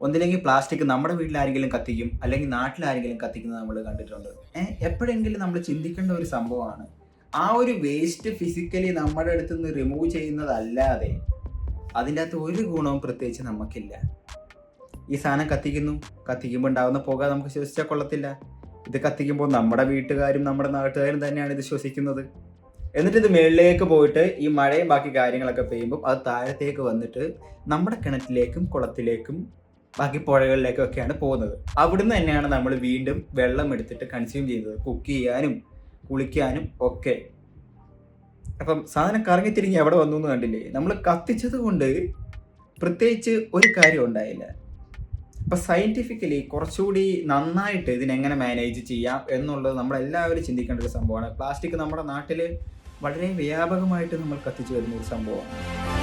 ഒന്നില്ലെങ്കിൽ പ്ലാസ്റ്റിക് നമ്മുടെ വീട്ടിലാരെങ്കിലും കത്തിക്കും, അല്ലെങ്കിൽ നാട്ടിലാരെങ്കിലും കത്തിക്കുന്നത് നമ്മൾ കണ്ടിട്ടുണ്ട്. എപ്പോഴെങ്കിലും നമ്മൾ ചിന്തിക്കേണ്ട ഒരു സംഭവമാണ്. ആ ഒരു വേസ്റ്റ് ഫിസിക്കലി നമ്മുടെ അടുത്ത് നിന്ന് റിമൂവ് ചെയ്യുന്നതല്ലാതെ അതിൻ്റെ അകത്ത് ഒരു ഗുണവും പ്രത്യേകിച്ച് നമുക്കില്ല. ഈ സാധനം കത്തിക്കുമ്പോൾ ഉണ്ടാകുന്ന പുക നമുക്ക് ശ്വസിച്ചാൽ കൊള്ളത്തില്ല. ഇത് കത്തിക്കുമ്പോൾ നമ്മുടെ വീട്ടുകാരും നമ്മുടെ നാട്ടുകാരും തന്നെയാണ് ഇത് ശ്വസിക്കുന്നത്. എന്നിട്ട് ഇത് മുകളിലേക്ക് പോയിട്ട് ഈ മഴയും ബാക്കി കാര്യങ്ങളൊക്കെ പെയ്യുമ്പോൾ അത് താഴത്തേക്ക് വന്നിട്ട് നമ്മുടെ കിണറ്റിലേക്കും കുളത്തിലേക്കും ബാക്കി പുഴകളിലേക്കും ഒക്കെയാണ് പോകുന്നത്. അവിടുന്ന് തന്നെയാണ് നമ്മൾ വീണ്ടും വെള്ളം എടുത്തിട്ട് കൺസ്യൂം ചെയ്യുന്നത്, കുക്ക് ചെയ്യാനും കുളിക്കാനും ഒക്കെ. അപ്പം സാധനം കറങ്ങിത്തിരിഞ്ഞ് എവിടെ വന്നു എന്ന് കണ്ടില്ലേ? നമ്മൾ കത്തിച്ചത് കൊണ്ട് പ്രത്യേകിച്ച് ഒരു കാര്യം ഉണ്ടായില്ല. അപ്പം സയൻറ്റിഫിക്കലി കുറച്ചുകൂടി നന്നായിട്ട് ഇതിനെങ്ങനെ മാനേജ് ചെയ്യാം എന്നുള്ളത് നമ്മളെല്ലാവരും ചിന്തിക്കേണ്ട ഒരു സംഭവമാണ്. പ്ലാസ്റ്റിക് നമ്മുടെ നാട്ടിൽ വളരെ വ്യാപകമായിട്ട് നമ്മൾ കത്തിച്ചു വരുന്ന ഒരു സംഭവമാണ്.